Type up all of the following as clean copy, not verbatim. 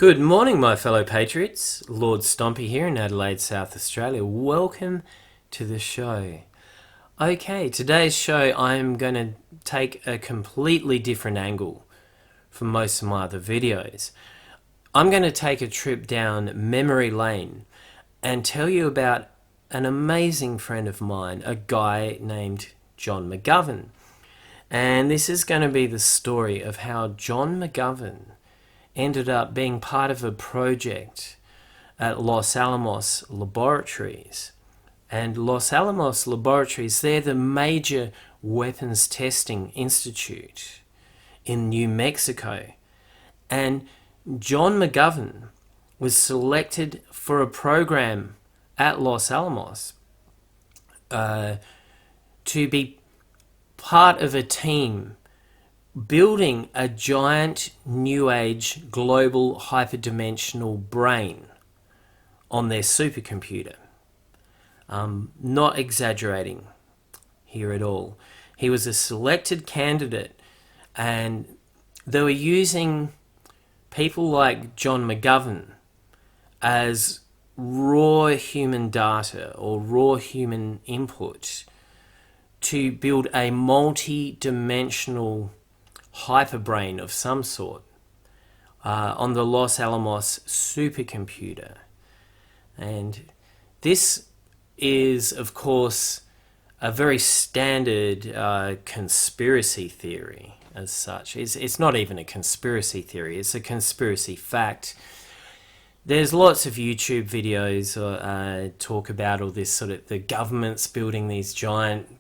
Good morning, my fellow patriots. Lord Stompy here in Adelaide, South Australia. Welcome to the show. Okay, today's show I'm going to take a completely different angle from most of my other videos. I'm going to take a trip down memory lane and tell you about an amazing friend of mine, a guy named John McGovern. And this is going to be the story of how John McGovern ended up being part of a project at Los Alamos Laboratories. And Los Alamos Laboratories, they're the major weapons testing institute in New Mexico. And John McGovern was selected for a program at Los Alamos to be part of a team building a giant new age global hyperdimensional brain on their supercomputer. Not exaggerating here at all. He was a selected candidate, and they were using people like John McGovern as raw human data or raw human input to build a multi-dimensional hyperbrain of some sort on the Los Alamos supercomputer. And this is, of course, a very standard conspiracy theory as such. It's not even a conspiracy theory, it's a conspiracy fact. There's lots of YouTube videos talk about all this sort of, the government's building these giant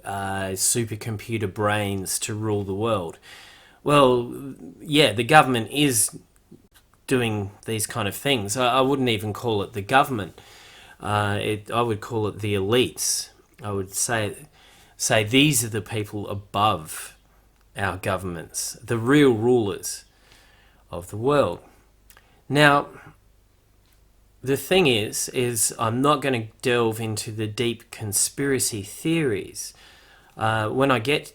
supercomputer brains to rule the world. Well, yeah, the government is doing these kind of things. I wouldn't even call it the government. I would call it the elites. I would say these are the people above our governments, the real rulers of the world. Now, the thing is I'm not going to delve into the deep conspiracy theories. When I get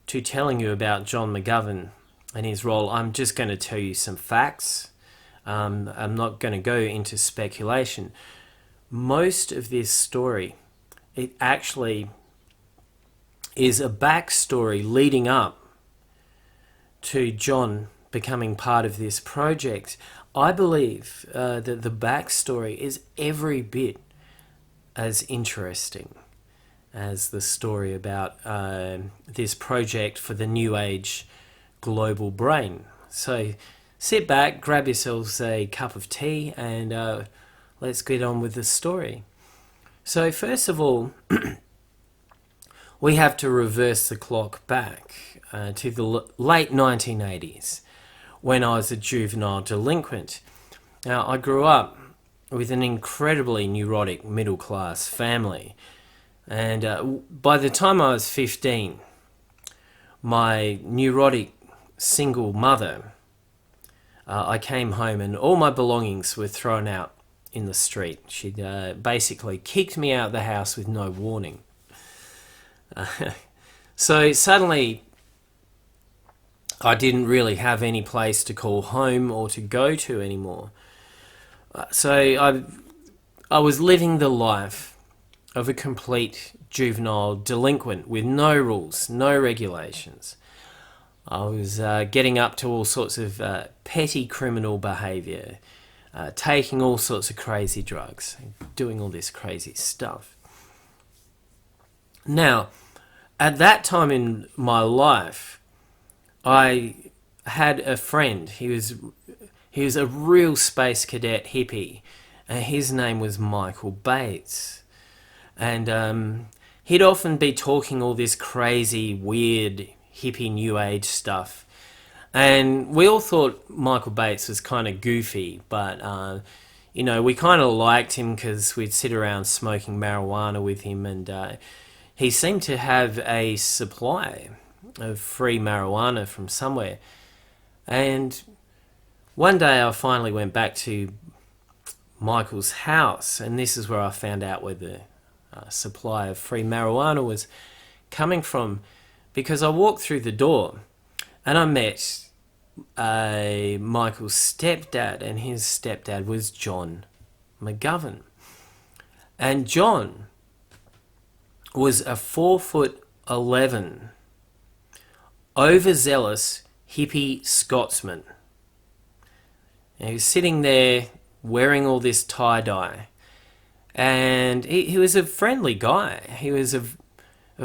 to telling you about John McGovern and his role, I'm just going to tell you some facts. I'm not going to go into speculation. Most of this story, it actually is a backstory leading up to John becoming part of this project. I believe that the backstory is every bit as interesting as the story about this project for the New Age global brain. So sit back, grab yourselves a cup of tea, and let's get on with the story. So first of all, we have to reverse the clock back to the late 1980s. When I was a juvenile delinquent. Now, I grew up with an incredibly neurotic middle-class family, and by the time I was 15, my neurotic single mother, I came home and all my belongings were thrown out in the street. She'd basically kicked me out of the house with no warning. So suddenly, I didn't really have any place to call home or to go to anymore. So I was living the life of a complete juvenile delinquent with no rules, no regulations. I was getting up to all sorts of petty criminal behaviour, taking all sorts of crazy drugs, doing all this crazy stuff. Now, at that time in my life, I had a friend. He was a real space cadet hippie, and his name was Michael Bates. And he'd often be talking all this crazy, weird, hippie new age stuff. And we all thought Michael Bates was kind of goofy, but we kind of liked him because we'd sit around smoking marijuana with him, and he seemed to have a supply of free marijuana from somewhere. And one day I finally went back to Michael's house, and this is where I found out where the supply of free marijuana was coming from, because I walked through the door and I met Michael's stepdad, and his stepdad was John McGovern. And John was a 4'11", overzealous hippie Scotsman. And he was sitting there wearing all this tie-dye. And he was a friendly guy. He was a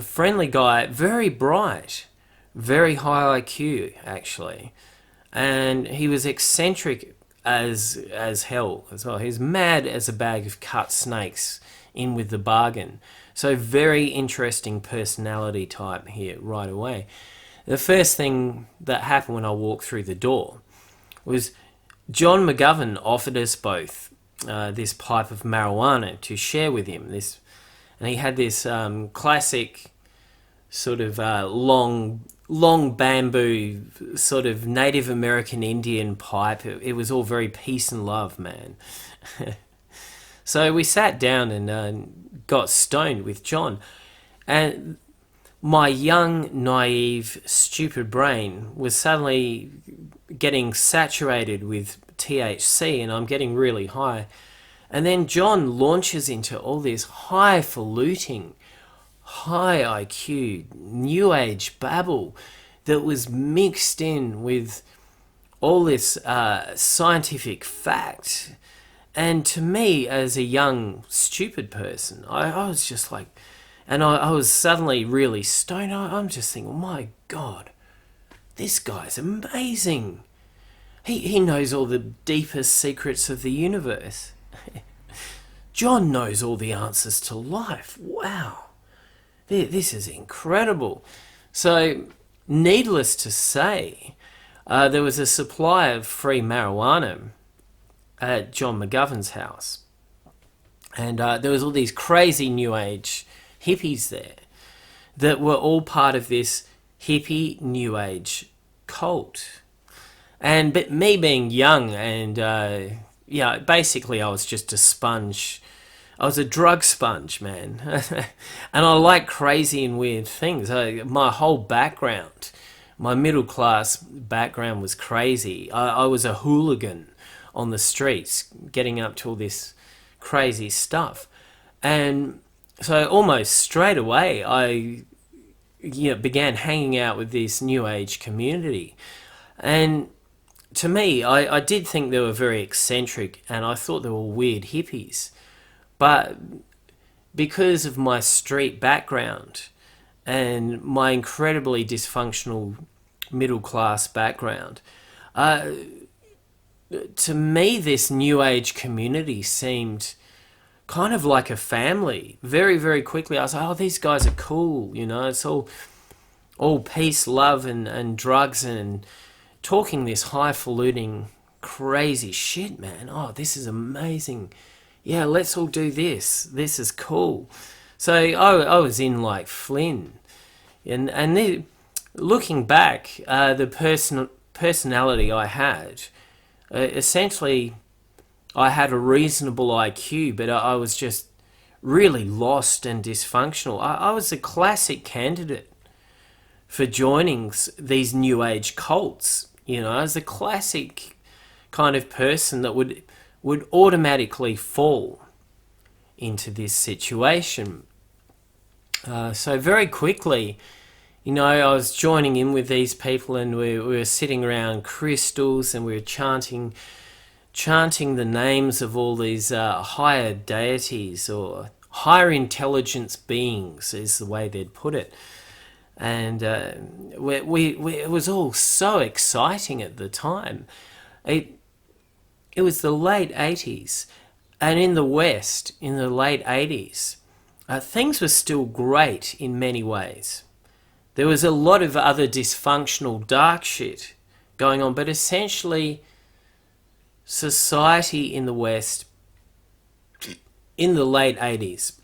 friendly guy, very bright, very high IQ, actually. And he was eccentric as hell as well. He was mad as a bag of cut snakes in with the bargain. So very interesting personality type here right away. The first thing that happened when I walked through the door was John McGovern offered us both this pipe of marijuana to share with him. And he had this classic sort of long bamboo sort of Native American Indian pipe. It was all very peace and love, man. So we sat down and got stoned with John. And my young, naive, stupid brain was suddenly getting saturated with THC, and I'm getting really high. And then John launches into all this highfalutin, high IQ, new age babble that was mixed in with all this scientific fact. And to me, as a young, stupid person, I was just like, and I was suddenly really stoned. I'm just thinking, oh my God, this guy's amazing. He knows all the deepest secrets of the universe. John knows all the answers to life. Wow. This is incredible. So, needless to say, there was a supply of free marijuana at John McGovern's house. And there was all these crazy new age hippies there that were all part of this hippie new age cult. But me being young and, basically I was just a sponge. I was a drug sponge, man. And I like crazy and weird things. My whole background, my middle class background was crazy. I was a hooligan on the streets, getting up to all this crazy stuff. And so almost straight away, I began hanging out with this new age community. And to me, I did think they were very eccentric, and I thought they were weird hippies. But because of my street background and my incredibly dysfunctional middle class background, to me, this new age community seemed kind of like a family. Very, very quickly, I was like, oh, these guys are cool, it's all peace, love, and drugs, and talking this highfalutin, crazy shit, man. Oh, this is amazing. Yeah, let's all do this. This is cool. So I was in like Flynn. And looking back, the personality I had, essentially, I had a reasonable IQ, but I was just really lost and dysfunctional. I was a classic candidate for joining these new age cults. I was a classic kind of person that would automatically fall into this situation. So very quickly, I was joining in with these people, and we were sitting around crystals, and we were chanting the names of all these higher deities or higher intelligence beings, is the way they'd put it. And it was all so exciting at the time. It was the late 80s, and in the West, in the late 80s, things were still great in many ways. There was a lot of other dysfunctional dark shit going on, but essentially society in the West in the late 80s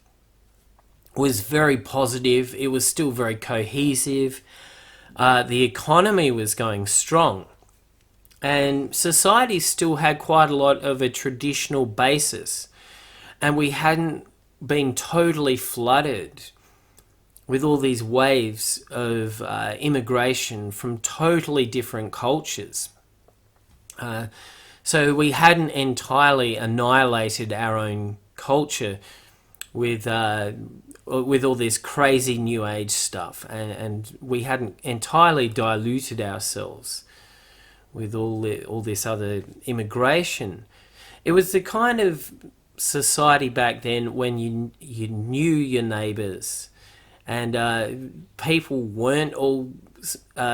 was very positive. It was still very cohesive. The economy was going strong. And society still had quite a lot of a traditional basis. And we hadn't been totally flooded with all these waves of immigration from totally different cultures. So we hadn't entirely annihilated our own culture with all this crazy new age stuff, and we hadn't entirely diluted ourselves with all this other immigration. It was the kind of society back then when you knew your neighbours, and people weren't all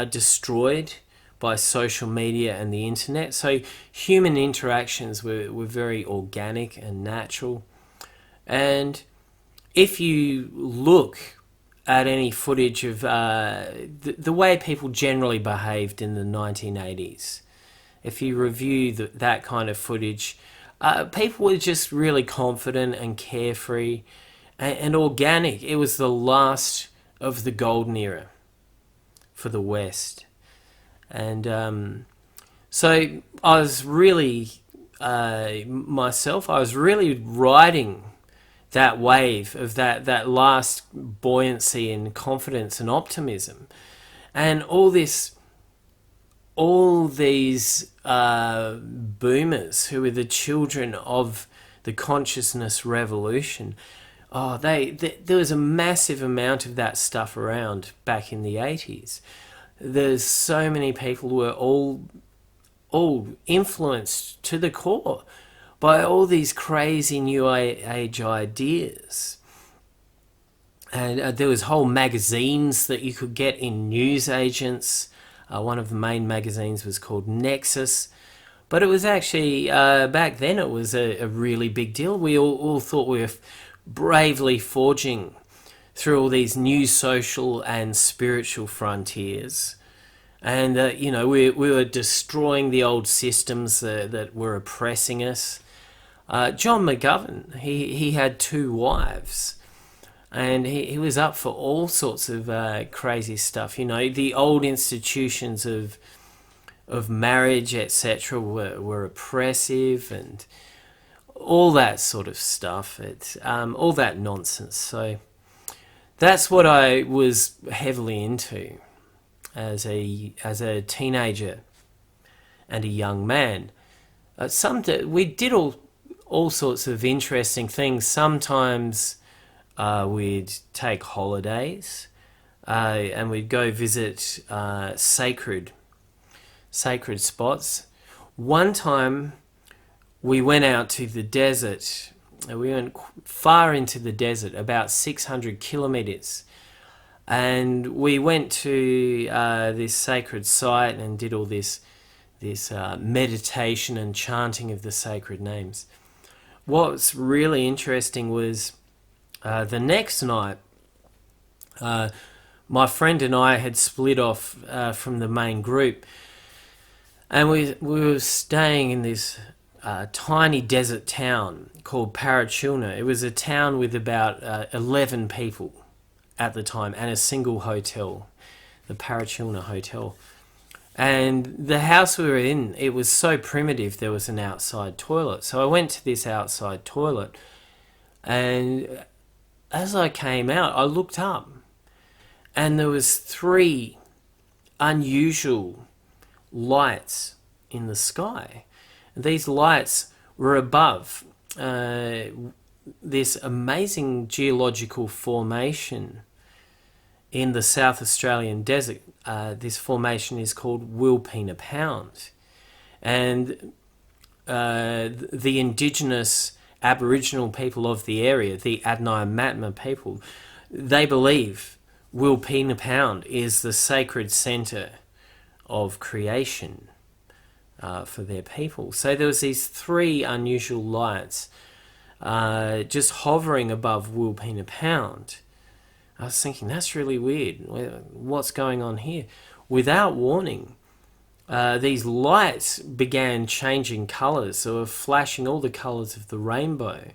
destroyed by social media and the internet. So human interactions were very organic and natural. And if you look at any footage of the way people generally behaved in the 1980s, if you review that kind of footage, people were just really confident and carefree and organic. It was the last of the golden era for the West. And so I was really, I was really riding that wave of that last buoyancy and confidence and optimism. And all these boomers who were the children of the consciousness revolution, there was a massive amount of that stuff around back in the 80s. There's so many people who were all influenced to the core by all these crazy new age ideas. And there was whole magazines that you could get in newsagents. One of the main magazines was called Nexus. But it was actually, back then it was a really big deal. We all thought we were bravely forging through all these new social and spiritual frontiers. And, we were destroying the old systems that were oppressing us. John McGovern, he had 2 wives. And he was up for all sorts of crazy stuff. The old institutions of marriage, etc., were oppressive, and all that sort of stuff. All that nonsense. So that's what I was heavily into as a teenager and a young man. We did all sorts of interesting things. Sometimes we'd take holidays, and we'd go visit sacred spots. One time we went out to the desert. We went far into the desert, about 600 kilometers. And we went to this sacred site and did all this meditation and chanting of the sacred names. What's really interesting was the next night, my friend and I had split off from the main group, and we were staying in this tiny desert town called Parachilna. It was a town with about 11 people at the time, and a single hotel, the Parachilna Hotel. And the house we were in, it was so primitive, there was an outside toilet. So I went to this outside toilet, and as I came out, I looked up, and there was 3 unusual lights in the sky. These lights were above this amazing geological formation in the South Australian desert. This formation is called Wilpena Pound. And the indigenous Aboriginal people of the area, the Adnai Matma people, they believe Wilpena Pound is the sacred centre of creation for their people. So there was these 3 unusual lights just hovering above Wilpena Pound. I was thinking, that's really weird. What's going on here? Without warning, these lights began changing colours. So they were flashing all the colours of the rainbow.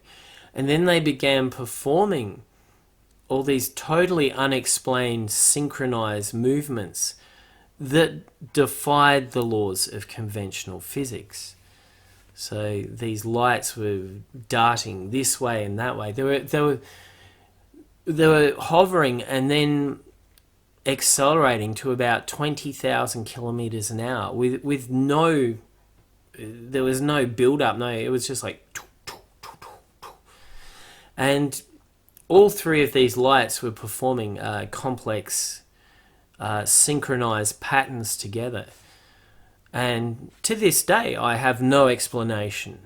And then they began performing all these totally unexplained synchronized movements that defied the laws of conventional physics. So these lights were darting this way and that way. They were hovering and then accelerating to about 20,000 kilometers an hour with no there was no build up. No, it was just like, and all three of these lights were performing complex, synchronized patterns together. And to this day, I have no explanation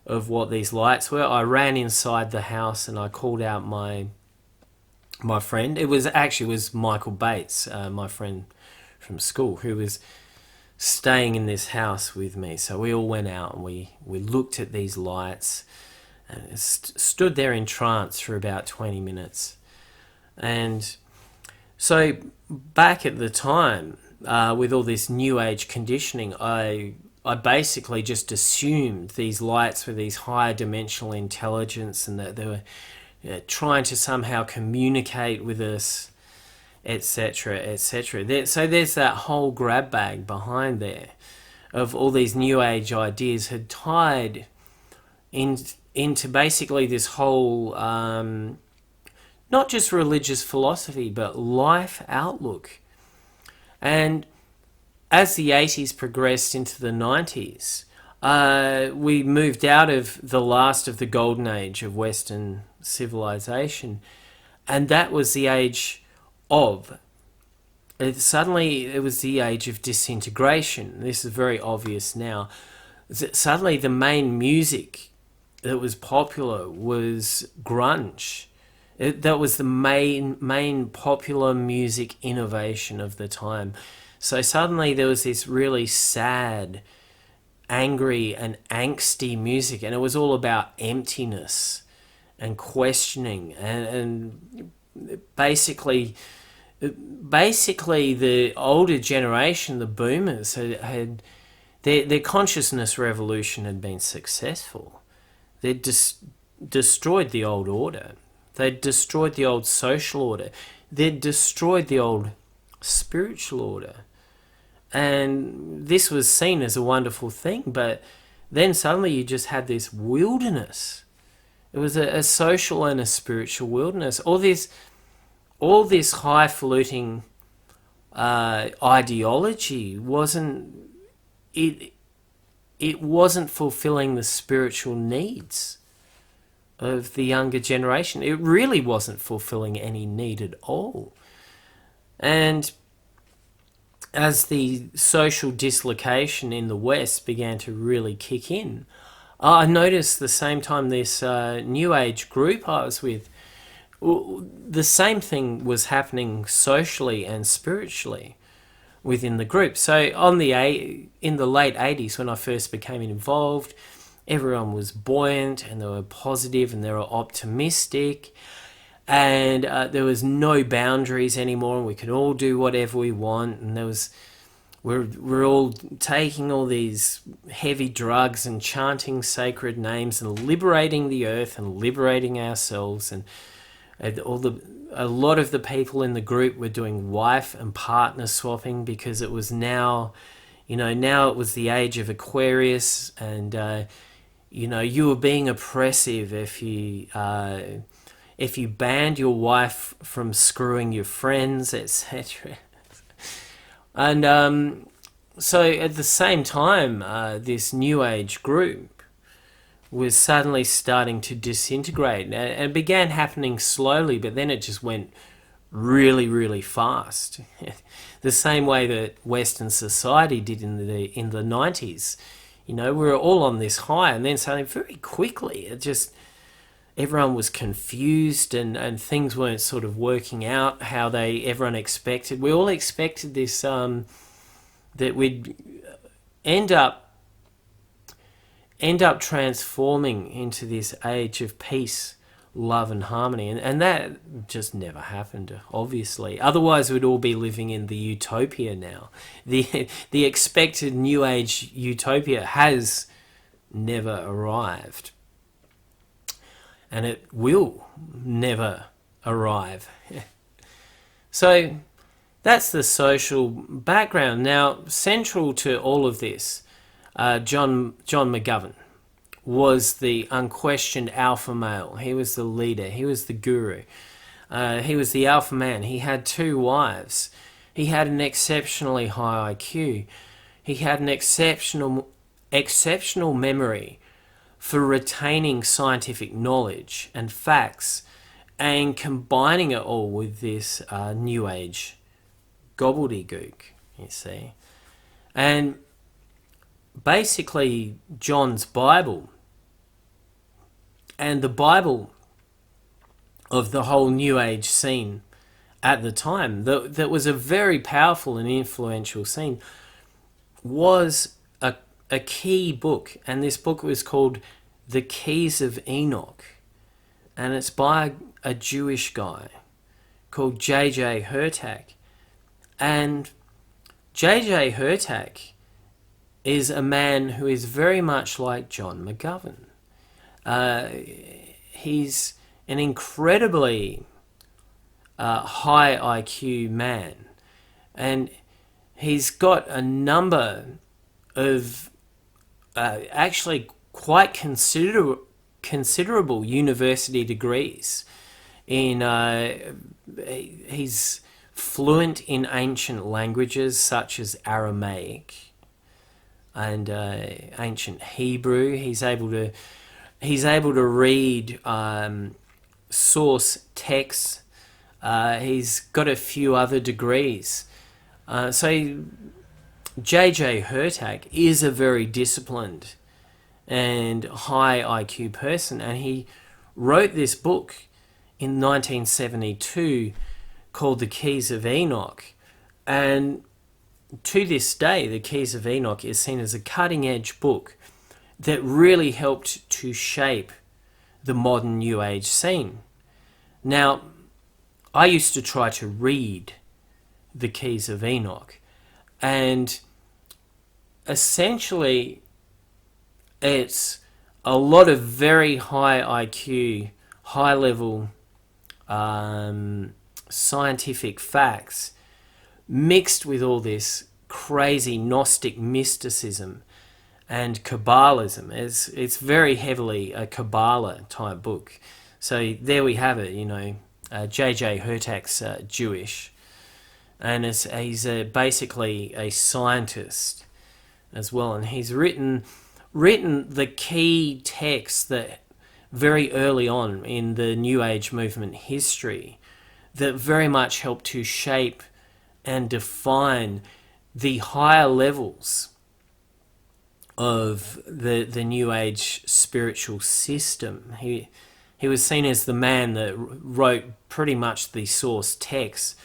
of what these lights were. I ran inside the house and I called out my friend. It was Michael Bates, my friend from school, who was staying in this house with me. So we all went out and we looked at these lights and stood there in trance for about 20 minutes. And so back at the time, with all this new age conditioning, I basically just assumed these lights were these higher dimensional intelligence and that they were trying to somehow communicate with us, etc., etc. So there's that whole grab bag behind there of all these new age ideas had tied into basically this whole, not just religious philosophy, but life outlook. And as the 80s progressed into the 90s, we moved out of the last of the golden age of Western civilization, and that was the age of... Suddenly, it was the age of disintegration. This is very obvious now. Suddenly, the main music that was popular was grunge. That was the main popular music innovation of the time. So suddenly there was this really sad, angry and angsty music, and it was all about emptiness and questioning and basically the older generation, the boomers, had their consciousness revolution had been successful. They'd destroyed the old order. They'd destroyed the old social order. They'd destroyed the old spiritual order. And this was seen as a wonderful thing, but then suddenly you just had this wilderness. It was a social and a spiritual wilderness. All this highfalutin ideology it wasn't fulfilling the spiritual needs of the younger generation. It really wasn't fulfilling any need at all. And as the social dislocation in the West began to really kick in, I noticed the same time this New Age group I was with, the same thing was happening socially and spiritually within the group. So in the late 80s, when I first became involved, everyone was buoyant and they were positive and they were optimistic, and there was no boundaries anymore, and we could all do whatever we want, and we're all taking all these heavy drugs and chanting sacred names and liberating the earth and liberating ourselves, and a lot of the people in the group were doing wife and partner swapping because it was now it was the age of Aquarius, and you were being oppressive if you banned your wife from screwing your friends, etc. And so at the same time, this New Age group was suddenly starting to disintegrate, and it began happening slowly, but then it just went really, really fast. The same way that Western society did in the 90s. We were all on this high, and then suddenly, very quickly, everyone was confused, and things weren't sort of working out how everyone expected. We all expected this, that we'd end up transforming into this age of peace, love and harmony, and that just never happened, obviously. Otherwise we'd all be living in the utopia now. The expected New Age utopia has never arrived, and it will never arrive. So that's the social background. Now, central to all of this, John McGovern was the unquestioned alpha male. He was the leader. He was the guru. He was the alpha man. He had 2 wives. He had an exceptionally high IQ. He had an exceptional exceptional memory for retaining scientific knowledge and facts and combining it all with this New Age gobbledygook, you see. And basically, John's Bible and the Bible of the whole New Age scene at the time, that was a very powerful and influential scene, was a key book. And this book was called The Keys of Enoch. And it's by a Jewish guy called J.J. Hurtak. And J.J. Hurtak is a man who is very much like John McGovern. He's an incredibly high IQ man, and he's got a number of actually quite considerable university degrees. He's fluent in ancient languages such as Aramaic and ancient Hebrew. He's able to read source texts. He's got a few other degrees. So J.J. Hurtak is a very disciplined and high IQ person, and he wrote this book in 1972 called The Keys of Enoch. And to this day, The Keys of Enoch is seen as a cutting-edge book that really helped to shape the modern New Age scene. Now, I used to try to read The Keys of Enoch, and essentially it's a lot of very high IQ, high-level scientific facts mixed with all this crazy Gnostic mysticism and Kabbalism. It's very heavily a Kabbalah type book. So there we have it, J.J. Hurtak's Jewish, and he's basically a scientist as well, and he's written the key texts that very early on in the New Age movement history that very much helped to shape and define the higher levels of the New Age spiritual system. He was seen as the man that wrote pretty much the source text.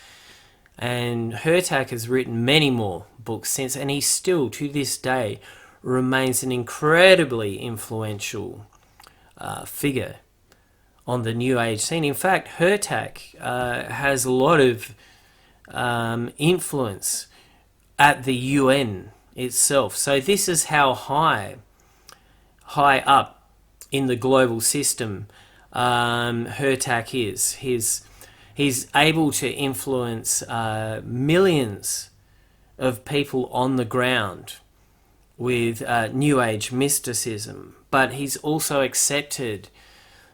And Hurtak has written many more books since, and he still, to this day, remains an incredibly influential figure on the New Age scene. In fact, Hurtak has a lot of influence at the UN itself. So this is how high up in the global system Hurtak is. He's able to influence millions of people on the ground with New Age mysticism, but he's also accepted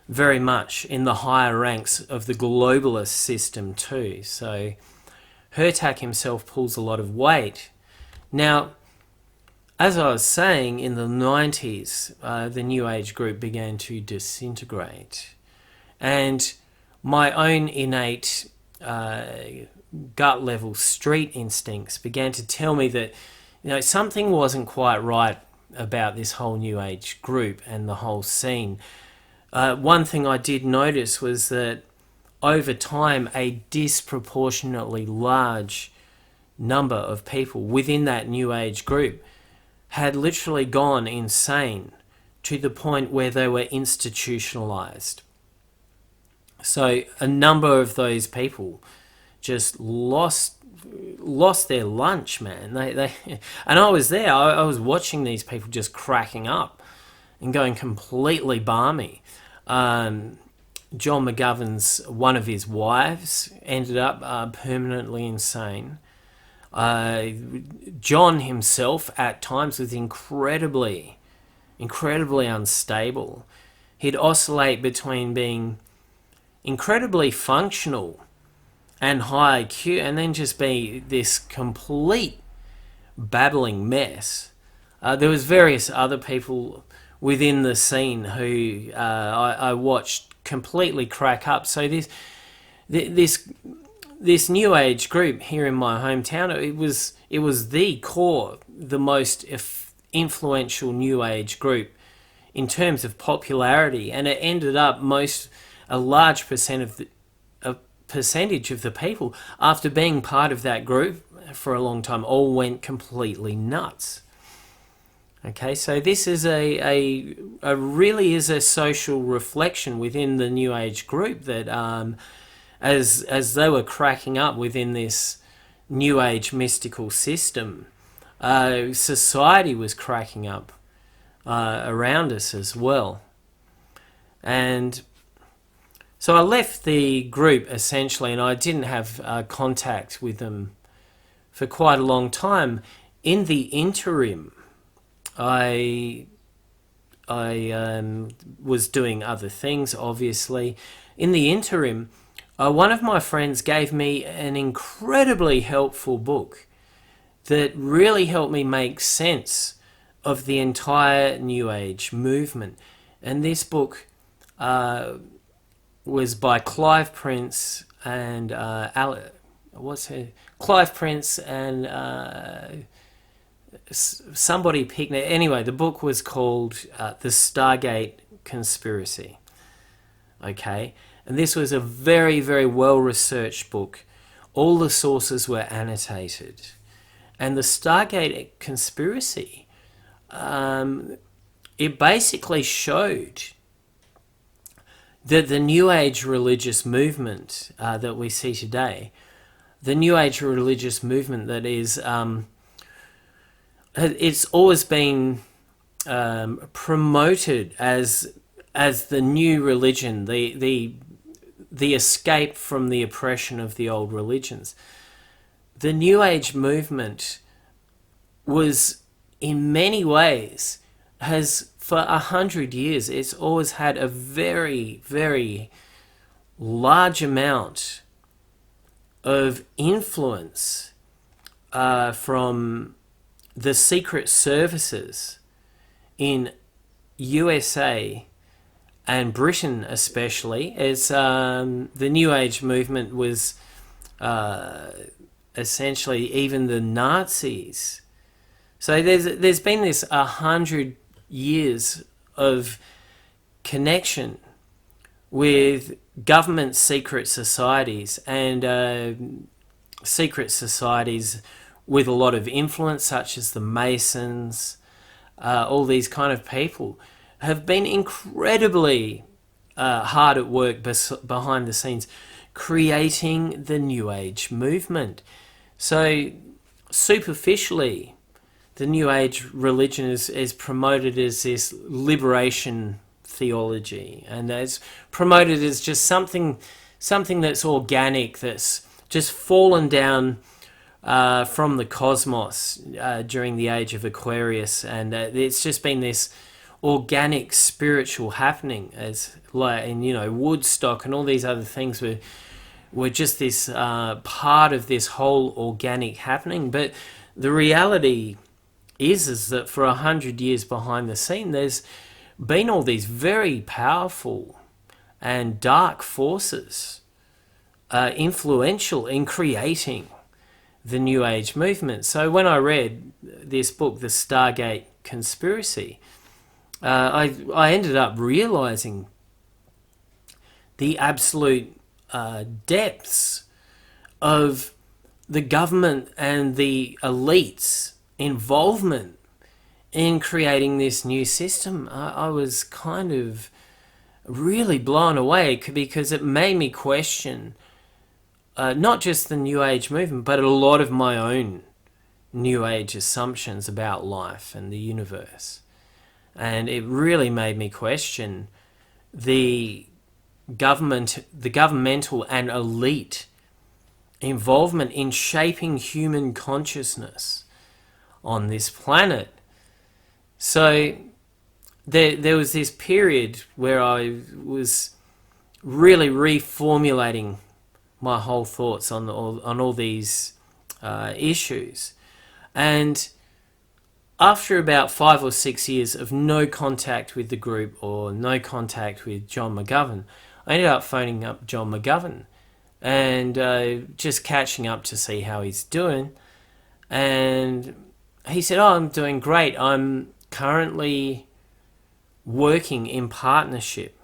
very much in the higher ranks of the globalist system too. So Hurtak himself pulls a lot of weight. Now, as I was saying, in the 90s, the New Age group began to disintegrate. And my own innate gut-level street instincts began to tell me that something wasn't quite right about this whole New Age group and the whole scene. One thing I did notice was that over time, a disproportionately large number of people within that New Age group had literally gone insane to the point where they were institutionalized. So a number of those people just lost their lunch, man. They and I was there. I was watching these people just cracking up and going completely balmy. John McGovern's one of his wives ended up permanently insane. John himself at times was incredibly unstable. He'd oscillate between being incredibly functional and high IQ and then just be this complete babbling mess. There was various other people within the scene who I watched completely crack up. So this this new age group here in my hometown, it was the core, the most influential new age group in terms of popularity, and it ended up a large percentage of the people, after being part of that group for a long time, all went completely nuts. Okay, so this is a really is a social reflection within the New Age group that as they were cracking up within this New Age mystical system, society was cracking up around us as well. And so I left the group essentially, and I didn't have contact with them for quite a long time. In the interim, I was doing other things, obviously. In the interim, one of my friends gave me an incredibly helpful book that really helped me make sense of the entire New Age movement. And this book was by Clive Prince and Clive Prince and somebody picked it. Anyway, the book was called The Stargate Conspiracy. Okay, and this was a very, very well-researched book. All the sources were annotated. And the Stargate Conspiracy, it basically showed that the New Age religious movement that we see today, the New Age religious movement that is, it's always been promoted as the new religion, the escape from the oppression of the old religions. The New Age movement was, in many ways, has for 100 years, it's always had a very, very large amount of influence from the secret services in USA and Britain, especially, as the New Age movement was essentially even the Nazis. So there's been this 100 years of connection with government secret societies and secret societies with a lot of influence, such as the Masons. All these kind of people have been incredibly hard at work behind the scenes, creating the New Age movement. So superficially, the New Age religion is promoted as this liberation theology, and it's promoted as just something that's organic, that's just fallen down from the cosmos during the age of Aquarius, and it's just been this organic spiritual happening, as like in Woodstock and all these other things were just this part of this whole organic happening. But the reality is that for 100 years behind the scene, there's been all these very powerful and dark forces influential in creating the New Age movement. So when I read this book, The Stargate Conspiracy, I ended up realizing the absolute depths of the government and the elites' involvement in creating this new system. I was kind of really blown away, because it made me question not just the New Age movement, but a lot of my own New Age assumptions about life and the universe. And it really made me question the governmental and elite involvement in shaping human consciousness on this planet. So there was this period where I was really reformulating my whole thoughts on all these issues, and after about 5 or 6 years of no contact with the group or no contact with John McGovern, I ended up phoning up John McGovern and just catching up to see how he's doing. And he said, "Oh, I'm doing great. I'm currently working in partnership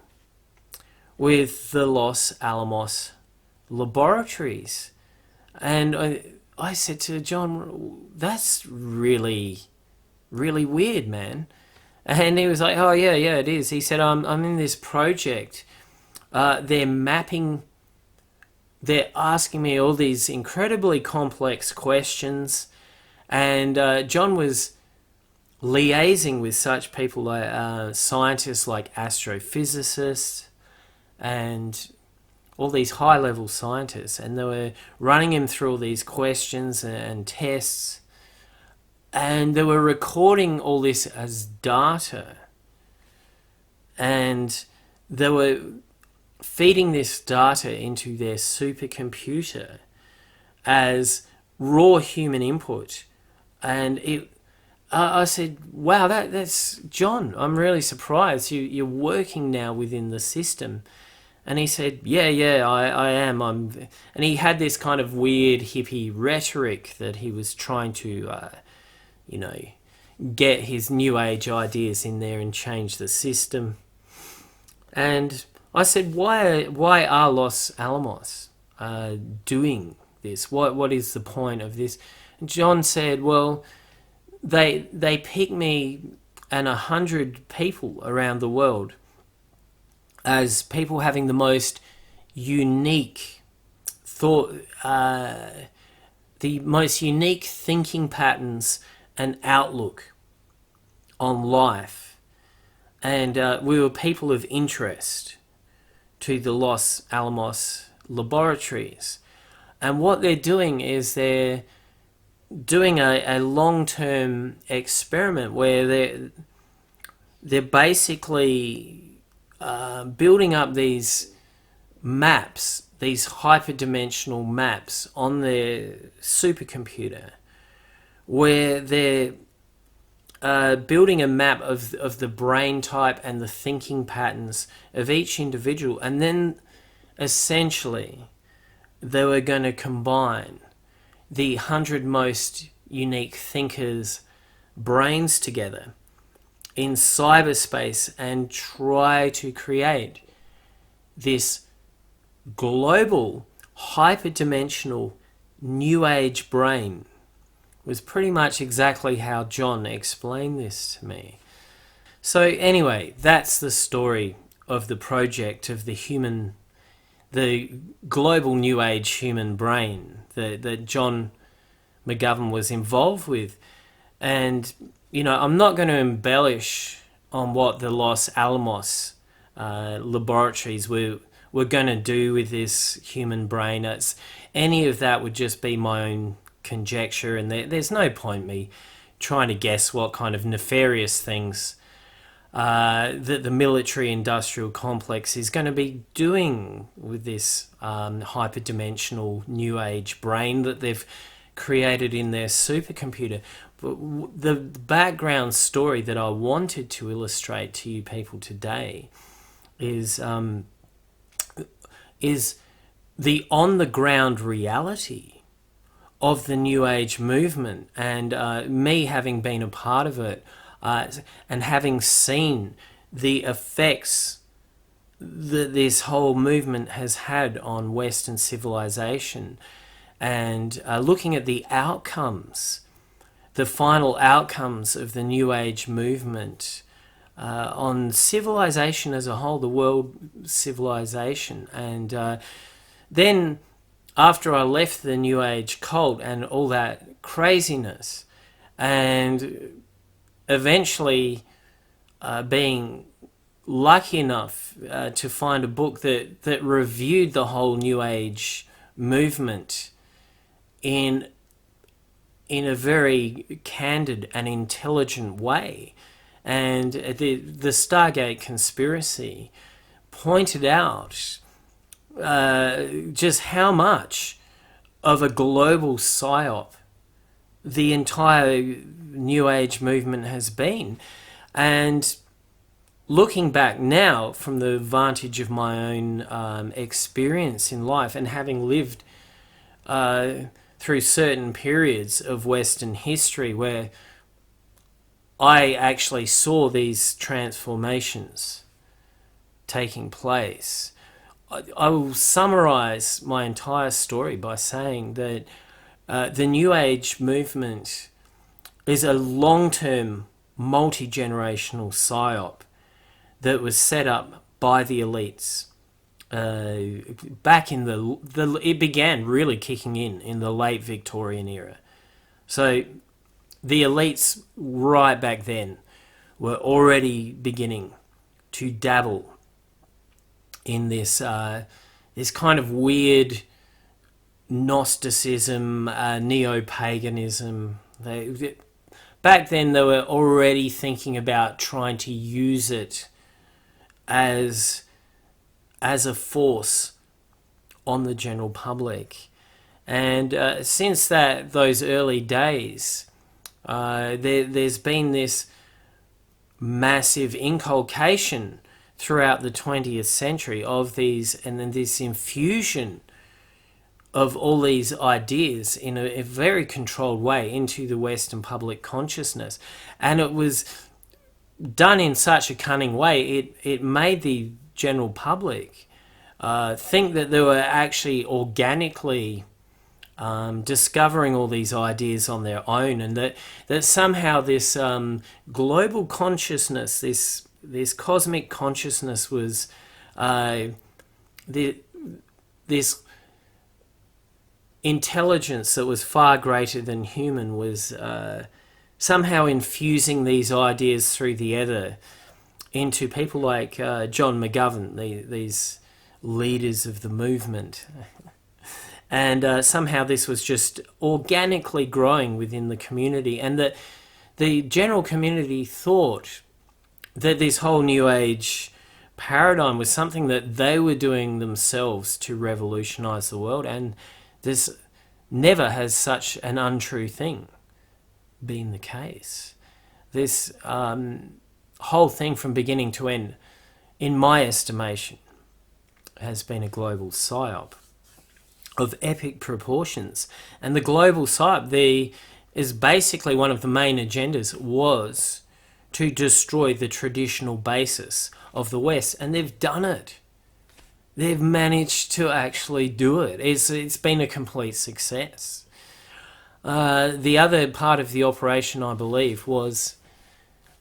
with the Los Alamos laboratories." And I said to John, "That's really, really weird, man." And he was like, "Oh, yeah, it is." He said, I'm in this project. They're asking me all these incredibly complex questions. And John was liaising with such people like scientists like astrophysicists and all these high-level scientists, and they were running him through all these questions and tests, and they were recording all this as data, and they were feeding this data into their supercomputer as raw human input. And I said, "Wow, that's John. I'm really surprised you're working now within the system." And he said, "Yeah, I am. And he had this kind of weird hippie rhetoric that he was trying to, get his new age ideas in there and change the system." And I said, "Why are Los Alamos doing this? What is the point of this?" And John said, "Well, they pick me and 100 people around the world as people having the most unique thought, the most unique thinking patterns and outlook on life. And we were people of interest to the Los Alamos laboratories. And what they're doing is they're doing a long-term experiment where they're basically building up these maps, these hyperdimensional maps on their supercomputer, where they're building a map of the brain type and the thinking patterns of each individual, and then essentially they were going to combine the 100 most unique thinkers' brains together in cyberspace and try to create this global hyperdimensional new age brain. Was pretty much exactly how John explained this to me. So anyway, that's the story of the project of the global new age human brain that John McGovern was involved with. And, I'm not going to embellish on what the Los Alamos laboratories were going to do with this human brain. Any of that would just be my own conjecture, and there's no point me trying to guess what kind of nefarious things that the military-industrial complex is going to be doing with this hyperdimensional new age brain that they've created in their supercomputer. But the background story that I wanted to illustrate to you people today is the on-the-ground reality of the New Age movement, and me having been a part of it and having seen the effects that this whole movement has had on Western civilization, and looking at the outcomes, the final outcomes of the New Age movement on civilization as a whole, the world civilization. And then after I left the New Age cult and all that craziness, and eventually being lucky enough to find a book that reviewed the whole New Age movement in a very candid and intelligent way. And the Stargate conspiracy pointed out just how much of a global psy-op the entire New Age movement has been. And looking back now from the vantage of my own experience in life, and having lived through certain periods of Western history where I actually saw these transformations taking place, I will summarize my entire story by saying that the New Age movement is a long-term, multi-generational psy-op that was set up by the elites. Back in it began really kicking in the late Victorian era. So the elites right back then were already beginning to dabble in this this kind of weird Gnosticism, neo-paganism. Back then they were already thinking about trying to use it as a force on the general public. And since those early days, there's been this massive inculcation throughout the 20th century of these, and then this infusion of all these ideas in a very controlled way into the Western public consciousness. And it was done in such a cunning way, it made the general public think that they were actually organically discovering all these ideas on their own, and that somehow this global consciousness, this cosmic consciousness was this intelligence that was far greater than human was somehow infusing these ideas through the ether into people like John McGovern, these leaders of the movement. And somehow this was just organically growing within the community, and that the general community thought that this whole New Age paradigm was something that they were doing themselves to revolutionize the world. And this never has such an untrue thing been the case. This whole thing from beginning to end, in my estimation, has been a global psy-op of epic proportions. And the global psy-op is basically one of the main agendas was to destroy the traditional basis of the West. And they've done it. They've managed to actually do it. It's been a complete success. The other part of the operation, I believe, was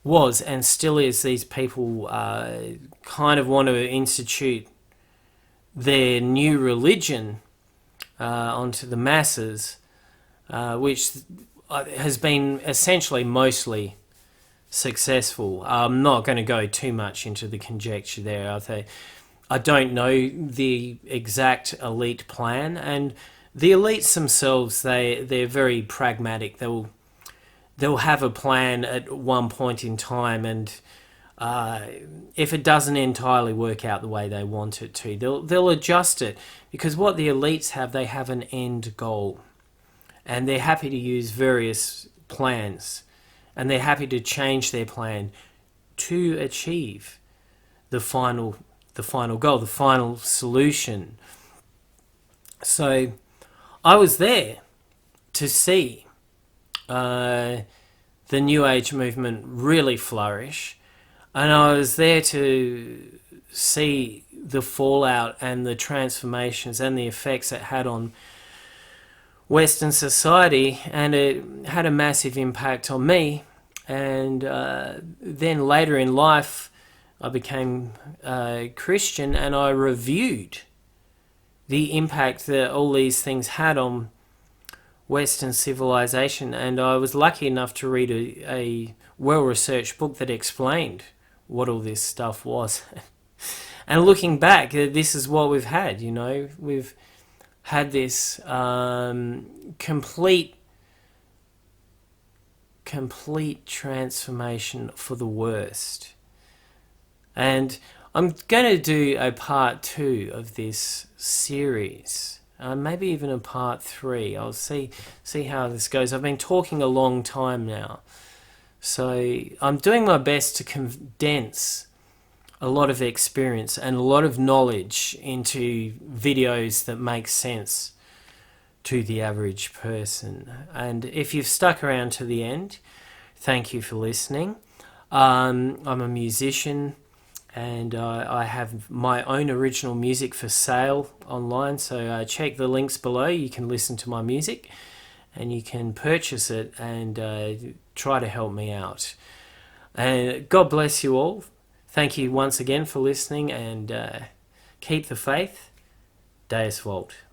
and still is, these people kind of want to institute their new religion onto the masses, which has been essentially mostly successful. I'm not going to go too much into the conjecture there. I don't know the exact elite plan, and the elites themselves, they're very pragmatic. They'll have a plan at one point in time, and if it doesn't entirely work out the way they want it to, they'll adjust it, because what the elites have, they have an end goal, and they're happy to use various plans, and they're happy to change their plan to achieve the final goal, the final solution. So I was there to see the New Age movement really flourish, and I was there to see the fallout and the transformations and the effects it had on Western society, and it had a massive impact on me. And then later in life I became a Christian, and I reviewed the impact that all these things had on Western civilization, and I was lucky enough to read a well-researched book that explained what all this stuff was. And looking back, this is what we've had, we've had this complete transformation for the worst. And I'm going to do a part 2 of this series maybe even a part 3. I'll see how this goes. I've been talking a long time now, so I'm doing my best to condense a lot of experience and a lot of knowledge into videos that make sense to the average person. And if you've stuck around to the end, thank you for listening. I'm a musician, and I have my own original music for sale online, so check the links below. You can listen to my music and you can purchase it and try to help me out. And God bless you all. Thank you once again for listening, and keep the faith. Deus Vult.